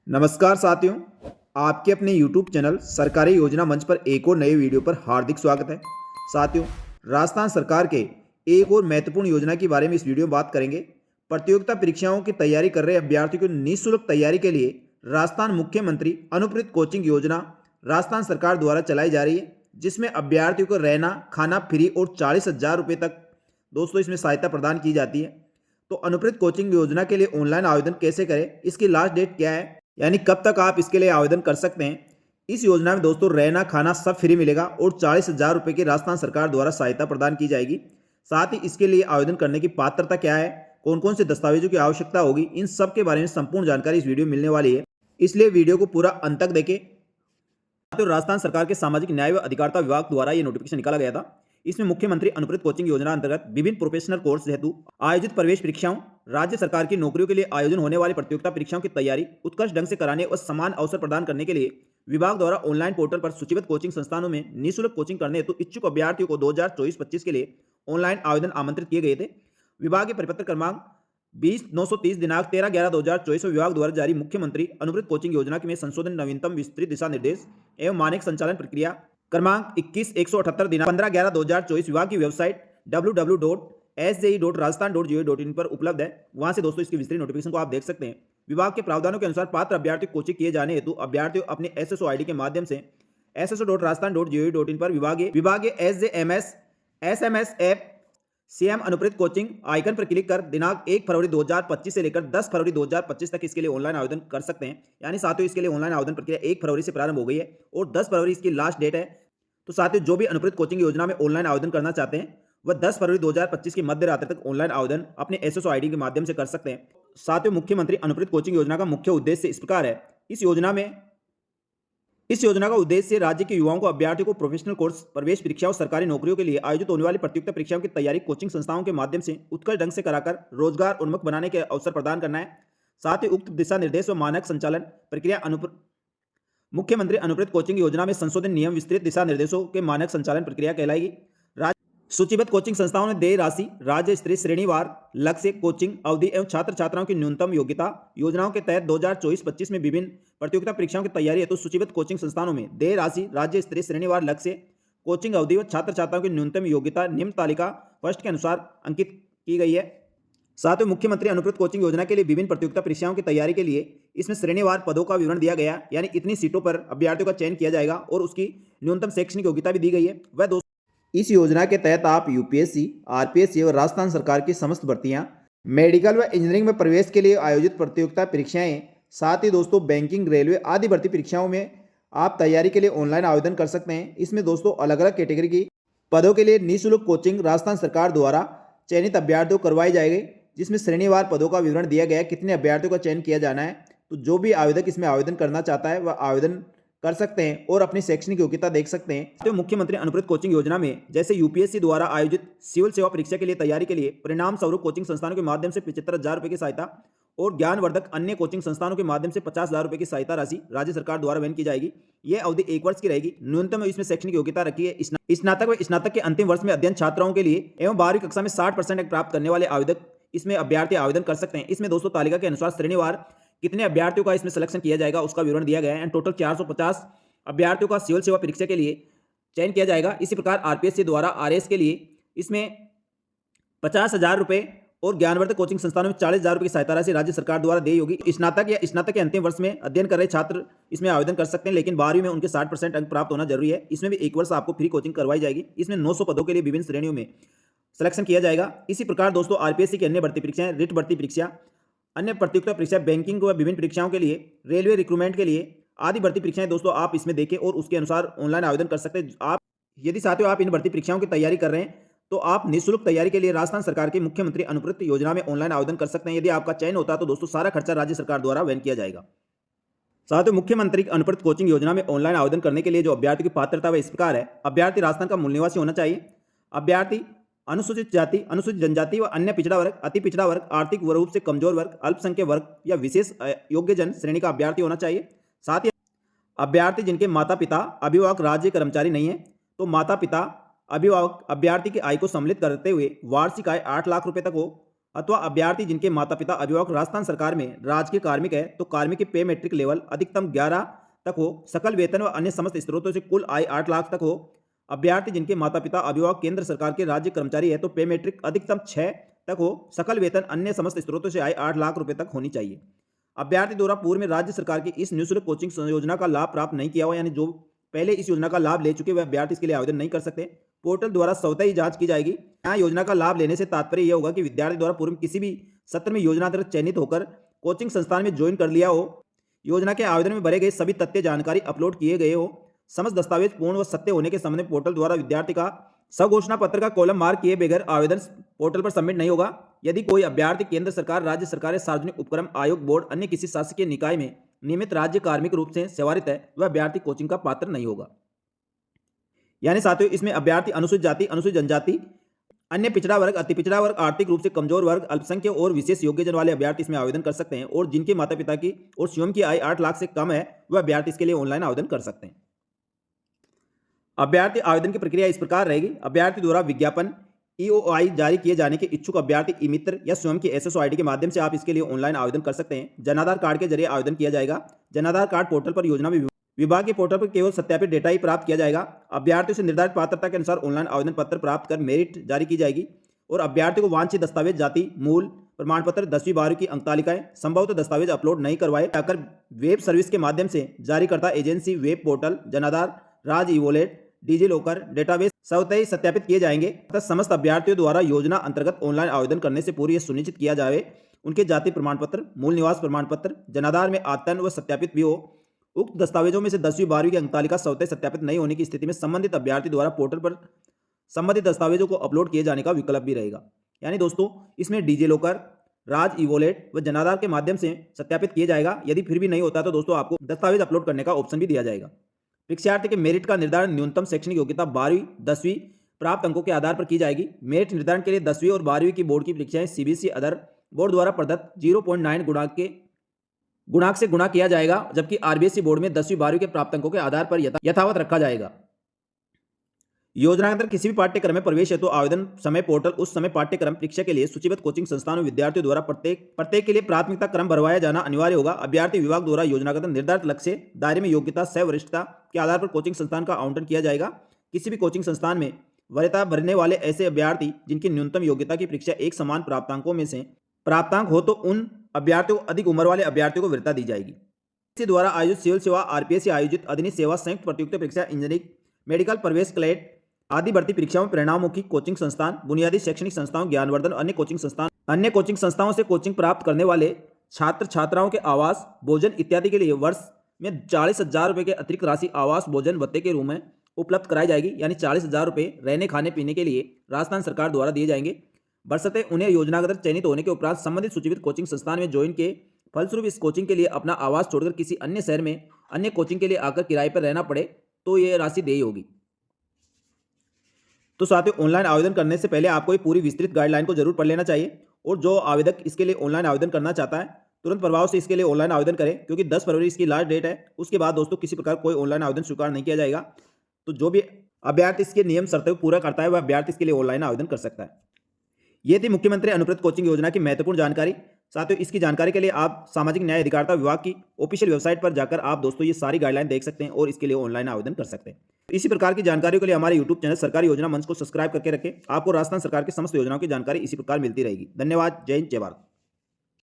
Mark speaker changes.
Speaker 1: नमस्कार साथियों, आपके अपने YouTube चैनल सरकारी योजना मंच पर एक और नए वीडियो पर हार्दिक स्वागत है। साथियों, राजस्थान सरकार के एक और महत्वपूर्ण योजना के बारे में इस वीडियो में बात करेंगे। प्रतियोगिता परीक्षाओं की तैयारी कर रहे अभ्यर्थियों को निःशुल्क तैयारी के लिए राजस्थान मुख्यमंत्री अनुप्रेरित कोचिंग योजना राजस्थान सरकार द्वारा चलाई जा रही है, जिसमें अभ्यर्थियों को रहना खाना फ्री और 40,000 रुपये तक दोस्तों इसमें सहायता प्रदान की जाती है। तो अनुप्रेरित कोचिंग योजना के लिए ऑनलाइन आवेदन कैसे करें, इसकी लास्ट डेट क्या है, यानी कब तक आप इसके लिए आवेदन कर सकते हैं। इस योजना में दोस्तों रहना खाना सब फ्री मिलेगा और 40,000 रुपये की राजस्थान सरकार द्वारा सहायता प्रदान की जाएगी। साथ ही इसके लिए आवेदन करने की पात्रता क्या है, कौन कौन से दस्तावेजों की आवश्यकता होगी, इन सब के बारे में संपूर्ण जानकारी इस वीडियो में मिलने वाली है, इसलिए वीडियो को पूरा अंत तक देखें। तो राजस्थान सरकार के सामाजिक न्याय व अधिकारिता विभाग द्वारा यह नोटिफिकेशन निकाला गया था। इसमें मुख्यमंत्री अनुप्रेरित कोचिंग योजना अंतर्गत विभिन्न प्रोफेशनल कोर्स हेतु आयोजित प्रवेश परीक्षाओं, राज्य सरकार की नौकरियों के लिए आयोजन होने वाली प्रतियोगिता परीक्षाओं की तैयारी उत्कृष्ट ढंग से कराने और समान अवसर प्रदान करने के लिए विभाग द्वारा ऑनलाइन पोर्टल पर सूचीबद्ध कोचिंग संस्थानों में निःशुल्क कोचिंग करने हेतु इच्छुक अभ्यर्थियों को 2024-25 के लिए ऑनलाइन आवेदन आमंत्रित किए गए थे। विभाग के परिपत्र क्रमांक 20/930 दिनांक 13/11/2024 विभाग द्वारा जारी मुख्यमंत्री अनुप्रेरित कोचिंग योजना में संशोधन नवीनतम विस्तृत दिशा निर्देश एवं मानक संचालन प्रक्रिया क्रमांक 21/178 दिनांक 15/11/2024 विभाग की वेबसाइट www.sji.rajasthan.go.in पर उपलब्ध है। वहां से दोस्तों इसकी विस्तृत नोटिफिकेशन को आप देख सकते हैं। विभाग के प्रावधानों के अनुसार पात्र अभ्यर्थी कोचिंग किए जाने हेतु अभ्यर्थियों अपने SSO ID के माध्यम से sso.rajasthan.go.in पर विभागीय SJMS SMS ऐप सीएम अनुप्रेरित कोचिंग आइकन पर क्लिक कर दिनांक 1 फरवरी 2025 से लेकर 10 फरवरी 2025 तक इसके लिए ऑनलाइन आवेदन कर सकते हैं। यानी साथियों इसके लिए ऑनलाइन आवेदन प्रक्रिया 1 फरवरी से प्रारंभ हो गई है और 10 फरवरी इसकी लास्ट डेट है। तो साथियों जो भी अनुप्रेरित कोचिंग योजना में ऑनलाइन आवेदन करना चाहते हैं वह 10 फरवरी 2025 की मध्य रात्रि तक ऑनलाइन आवेदन अपने SSO ID के माध्यम से कर सकते हैं। साथियों मुख्यमंत्री अनुप्रेरित कोचिंग योजना का मुख्य उद्देश्य इस प्रकार है। इस योजना का उद्देश्य राज्य के युवाओं को अभ्यर्थियों को प्रोफेशनल कोर्स, प्रवेश परीक्षाओं, सरकारी नौकरियों के लिए आयोजित होने वाली प्रतियोगिता परीक्षाओं की तैयारी कोचिंग संस्थाओं के माध्यम से उत्कृष्ट ढंग से कराकर रोजगार उन्मुख बनाने के अवसर प्रदान करना है। साथ ही उक्त दिशा निर्देश व मानक संचालन प्रक्रिया मुख्यमंत्री अनुप्रेरित कोचिंग योजना में संशोधन नियम विस्तृत दिशा निर्देशों के मानक संचालन प्रक्रिया कहलाएगी। सूचीबद्ध कोचिंग संस्थाओं ने देय राशि, राज्य स्तरीय श्रेणीवार लक्ष्य, कोचिंग अवधि एवं छात्र छात्राओं की न्यूनतम योग्यता योजनाओं के तहत 2024-25 में विभिन्न प्रतियोगिता परीक्षाओं की तैयारी हेतु सूचीबद्ध कोचिंग संस्थानों में देय राशि, राज्य स्तरीय श्रेणीवार लक्ष्य, कोचिंग अवधि व छात्र छात्राओं की न्यूनतम योग्यता निम्न तालिका फर्स्ट के अनुसार अंकित की गई है। साथ ही मुख्यमंत्री अनुप्रेरित कोचिंग योजना के लिए विभिन्न प्रतियोगिता परीक्षाओं की तैयारी के लिए इसमें श्रेणीवार पदों का विवरण दिया गया, यानी इतनी सीटों पर अभ्यर्थियों का चयन किया जाएगा और उसकी न्यूनतम शैक्षणिक योग्यता भी दी गई है। वह इस योजना के तहत आप यूपीएससी, आरपीएससी और राजस्थान सरकार की समस्त भर्तियां, मेडिकल व इंजीनियरिंग में प्रवेश के लिए आयोजित प्रतियोगिता परीक्षाएं, साथ ही दोस्तों बैंकिंग, रेलवे आदि भर्ती परीक्षाओं में आप तैयारी के लिए ऑनलाइन आवेदन कर सकते हैं। इसमें दोस्तों अलग अलग कैटेगरी की पदों के लिए निःशुल्क कोचिंग राजस्थान सरकार द्वारा चयनित अभ्यर्थियों को करवाई जाएगी, जिसमें श्रेणीवार पदों का विवरण दिया गया है, कितने अभ्यर्थियों का चयन किया जाना है। तो जो भी आवेदक इसमें आवेदन करना चाहता है वह आवेदन कर सकते हैं और अपनी शैक्षणिक योग्यता देख सकते हैं। तो मुख्यमंत्री अनुप्रेरित कोचिंग योजना में जैसे यूपीएससी द्वारा आयोजित सिविल सेवा परीक्षा के लिए तैयारी के लिए परिणाम स्वरूप कोचिंग संस्थानों के माध्यम से 75,000 रुपये की सहायता और ज्ञानवर्धक अन्य कोचिंग संस्थानों के माध्यम से 50,000 रुपये की सहायता राशि राज्य सरकार द्वारा वहन की जाएगी। यह अवधि 1 वर्ष की रहेगी। न्यूनतम इसमें शैक्षणिक योग्यता रखी है स्नातक व स्नातक के अंतिम वर्ष में अध्ययन छात्राओं के लिए एवं 12वीं कक्षा में 60% प्राप्त करने वाले आवेदक इसमें अभ्यर्थी आवेदन कर सकते हैं। इसमें दोस्तों तालिका के अनुसार श्रेणीवार कितने अभ्यर्थियों का इसमें सिलेक्शन किया जाएगा उसका विवरण दिया गया है। एंड टोटल 450 अभ्यर्थियों का सिविल सेवा परीक्षा के लिए चयन किया जाएगा। इसी प्रकार आरपीएससी द्वारा आरएस के लिए इसमें 50,000 रुपये और ज्ञानवर्धक कोचिंग संस्थानों में 40,000 रुपये की सहायता राशि राज्य सरकार द्वारा दी होगी। स्नातक या स्नातक के अंतिम वर्ष में अध्ययन कर रहे छात्र इसमें आवेदन कर सकते हैं, लेकिन 12वीं में उनके 60% अंक प्राप्त होना जरूरी है। इसमें भी 1 वर्ष आपको फ्री कोचिंग करवाई जाएगी। इसमें 900 पदों के लिए विभिन्न श्रेणियों में सिलेक्शन किया जाएगा। इसी प्रकार दोस्तों आरपीएससी की अन्य भर्ती परीक्षाएं, रिट भर्ती परीक्षा, अन्य प्रतियोगिता परीक्षा, बैंकिंग व विभिन्न परीक्षाओं के लिए, रेलवे रिक्रूटमेंट के लिए आदि भर्ती परीक्षाएं दोस्तों आप इसमें देखें और उसके अनुसार ऑनलाइन आवेदन कर सकते हैं। आप यदि साथियों आप इन भर्ती परीक्षाओं की तैयारी कर रहे हैं तो आप निःशुल्क तैयारी के लिए राजस्थान सरकार के मुख्यमंत्री अनुप्रेरित योजना में ऑनलाइन आवेदन कर सकते हैं। यदि आपका चयन होता है तो दोस्तों सारा खर्चा राज्य सरकार द्वारा वहन किया जाएगा। साथियों मुख्यमंत्री अनुप्रेरित कोचिंग योजना में ऑनलाइन आवेदन करने के लिए जो अभ्यर्थी की पात्रता वह इस प्रकार है। अभ्यर्थी राजस्थान का मूल निवासी होना चाहिए। अभ्यर्थी अनुसूचित जाति, अनुसूचित जनजाति व अन्य पिछड़ा वर्ग, अति पिछड़ा वर्ग, आर्थिक रूप से कमजोर वर्ग, अल्पसंख्यक वर्ग या विशेष योग्यजन श्रेणी का अभ्यर्थी होना चाहिए। साथ ही अभ्यर्थी जिनके माता पिता अभिभावक राज्य कर्मचारी नहीं है तो माता पिता अभिभावक अभ्यर्थी की आय को सम्मिलित करते हुए वार्षिक आय 8 लाख रुपए तक हो अथवा अभ्यर्थी जिनके माता पिता अभिभावक राजस्थान सरकार में राजकीय कार्मिक है तो कार्मिक के पे मैट्रिक लेवल अधिकतम 11 तक हो, सकल वेतन व अन्य समस्त स्रोतों से कुल आय 8 लाख तक हो। अभ्यर्थी जिनके माता पिता अभिभावक केंद्र सरकार के राज्य कर्मचारी है तो पे मैट्रिक अधिकतम 6 तक हो, सकल वेतन अन्य समस्त स्रोतों से आय 8 लाख रुपए तक होनी चाहिए। अभ्यर्थी द्वारा पूर्व में राज्य सरकार की इस निःशुल्क कोचिंग योजना का लाभ प्राप्त नहीं किया हुआ, यानी जो पहले इस योजना का लाभ ले चुके वह अभ्यर्थी इसके लिए आवेदन नहीं कर सकते। पोर्टल द्वारा स्वतः ही जांच की जाएगी। यहाँ योजना का लाभ लेने से तात्पर्य यह होगा कि विद्यार्थी द्वारा पूर्व में किसी भी सत्र में योजना अंतर्गत चयनित होकर कोचिंग संस्थान में ज्वाइन कर लिया हो, योजना के आवेदन में भरे गए सभी तथ्य जानकारी अपलोड किए गए हो, समस्त दस्तावेज पूर्ण व सत्य होने के संबंध में पोर्टल द्वारा विद्यार्थी का स्वघोषणा पत्र का कॉलम मार्क किए बगैर आवेदन पोर्टल पर सबमिट नहीं होगा। यदि कोई अभ्यर्थी केंद्र सरकार, राज्य सरकार या सार्वजनिक उपक्रम आयोग, बोर्ड, अन्य किसी शासकीय निकाय में नियमित राज्य कार्मिक रूप से सेवारत है, वह अभ्यर्थी कोचिंग का पात्र नहीं होगा। यानी साथियों, इसमें अभ्यर्थी अनुसूचित जाति, अनुसूचित जनजाति, अन्य पिछड़ा वर्ग, अति पिछड़ा वर्ग, आर्थिक रूप से कमजोर वर्ग, अल्पसंख्यक और विशेष योग्यजन वाले अभ्यर्थी इसमें आवेदन कर सकते हैं और जिनके माता पिता की और स्वयं की आय 8 लाख से कम है वह अभ्यर्थी इसके लिए ऑनलाइन आवेदन कर सकते हैं। अभ्यर्थी आवेदन की प्रक्रिया इस प्रकार रहेगी। अभ्यर्थी द्वारा विज्ञापन ईओआई जारी किए जाने के इच्छुक अभ्यर्थी ई मित्र या स्वयं की एसएसओ आईडी के माध्यम से आप इसके लिए ऑनलाइन आवेदन कर सकते हैं। जनाधार कार्ड के जरिए आवेदन किया जाएगा। जनाधार कार्ड पोर्टल पर योजना विभाग के पोर्टल पर केवल सत्यापित डेटा ही प्राप्त किया जाएगा। अभ्यर्थियों से निर्धारित पात्रता के अनुसार ऑनलाइन आवेदन पत्र प्राप्त कर मेरिट जारी की जाएगी और अभ्यर्थी को वांछित दस्तावेज, जाति, मूल प्रमाण पत्र, 10वीं 12वीं की अंक तालिकाएं, संभवतः दस्तावेज अपलोड नहीं करवाए जाकर वेब सर्विस के माध्यम से जारीकर्ता एजेंसी वेब पोर्टल, जनाधार, राज e wallet, digi locker database स्वतः ही सत्यापित किए जाएंगे तथा समस्त अभ्यर्थियों द्वारा योजना अंतर्गत ऑनलाइन आवेदन करने से पूर्व यह सुनिश्चित किया जाए उनके जाति प्रमाण पत्र, मूल निवास प्रमाण पत्र, जनाधार में आतन व सत्यापित भी हो। उक्त दस्तावेजों में से 10वीं 12वीं की अंकतालिका स्वतः सत्यापित नहीं होने की स्थिति में संबंधित अभ्यर्थी द्वारा पोर्टल पर संबंधित दस्तावेजों को अपलोड किए जाने का विकल्प भी रहेगा। यानी दोस्तों, इसमें डिजी लॉकर, राज ई वॉलेट व जनाधार के माध्यम से सत्यापित किया जाएगा। यदि फिर भी नहीं होता तो दोस्तों आपको दस्तावेज अपलोड करने का ऑप्शन भी दिया जाएगा। परीक्षार्थी के मेरिट का निर्धारण न्यूनतम शैक्षणिक योग्यता 12वीं 10वीं प्राप्त अंकों के आधार पर की जाएगी। मेरिट निर्धारण के लिए 10वीं और 12वीं की बोर्ड की परीक्षाएं सीबीएसई अदर बोर्ड द्वारा प्रदत्त 0.9 गुणांक से गुणा किया जाएगा, जबकि आरबीएसई बोर्ड में 10वीं 12वीं के प्राप्त अंकों के आधार पर यथावत रखा जाएगा। योजना के अंदर किसी भी पाठ्यक्रम में प्रवेश हेतु आवेदन समय पोर्टल उस समय पाठ्यक्रम परीक्षा के लिए सूचीबद्ध कोचिंग संस्थानों विद्यार्थियों द्वारा प्रत्येक के लिए प्राथमिकता क्रम भरवाया जाना अनिवार्य होगा। अभ्यर्थी विभाग द्वारा योजना के अंदर निर्धारित लक्ष्य दायरे में योग्यता सह वरिष्ठता के आधार पर कोचिंग संस्थान का आवंटन किया जाएगा। किसी भी कोचिंग संस्थान में वरीयता भरने वाले ऐसे अभ्यर्थी जिनकी न्यूनतम योग्यता की परीक्षा एक समान प्राप्तांकों में से प्राप्तांक हो तो उन अभ्यर्थियों को अधिक उम्र वाले अभ्यर्थियों को वरीयता दी जाएगी। इसी द्वारा आयोजित सिविल सेवा, आरपीएससी आयोजित अधीनस्थ सेवा, संयुक्त प्रतियोगिता परीक्षा, इंजीनियरिंग, मेडिकल, प्रवेश, क्लेट आदि भर्ती परीक्षाओं में परिणाममुखी कोचिंग संस्थान, बुनियादी शैक्षणिक संस्थाओं, ज्ञानवर्धन अन्य कोचिंग संस्थाओं से कोचिंग प्राप्त करने वाले छात्र छात्राओं के आवास, भोजन इत्यादि के लिए वर्ष में 40,000 रुपये के अतिरिक्त राशि आवास भोजन भत्ते के रूप में उपलब्ध कराई जाएगी। यानी 40,000 रुपये रहने खाने पीने के लिए राजस्थान सरकार द्वारा दिए जाएंगे, बशर्ते उन्हें योजनागत चयनित होने के उपरांत संबंधित सूचीबद्ध कोचिंग संस्थान में ज्वाइन के फलस्वरूप इस कोचिंग के लिए अपना आवास छोड़कर किसी अन्य शहर में अन्य कोचिंग के लिए आकर किराए पर रहना पड़े तो ये राशि देय होगी। तो साथियों, ऑनलाइन आवेदन करने से पहले आपको ये पूरी विस्तृत गाइडलाइन को जरूर पढ़ लेना चाहिए और जो आवेदक इसके लिए ऑनलाइन आवेदन करना चाहता है तुरंत प्रभाव से इसके लिए ऑनलाइन आवेदन करें, क्योंकि 10 फरवरी इसकी लास्ट डेट है। उसके बाद दोस्तों किसी प्रकार कोई ऑनलाइन आवेदन स्वीकार नहीं किया जाएगा। तो जो भी अभ्यर्थी इसके नियम शर्तों को पूरा करता है वह अभ्यर्थी इसके लिए ऑनलाइन आवेदन कर सकता है। ये थी मुख्यमंत्री अनुप्रत कोचिंग योजना की महत्वपूर्ण जानकारी। साथियों, इसकी जानकारी के लिए आप सामाजिक न्याय अधिकारिता विभाग की ऑफिशियल वेबसाइट पर जाकर आप दोस्तों ये सारी गाइडलाइन देख सकते हैं और इसके लिए ऑनलाइन आवेदन कर सकते हैं। इसी प्रकार की जानकारियों के लिए हमारे यूट्यूब चैनल सरकारी योजना मंच को सब्सक्राइब करके रखें। आपको राजस्थान सरकार की समस्त योजनाओं की जानकारी इसी प्रकार मिलती रहेगी। धन्यवाद। जय हिंद, जय भारत।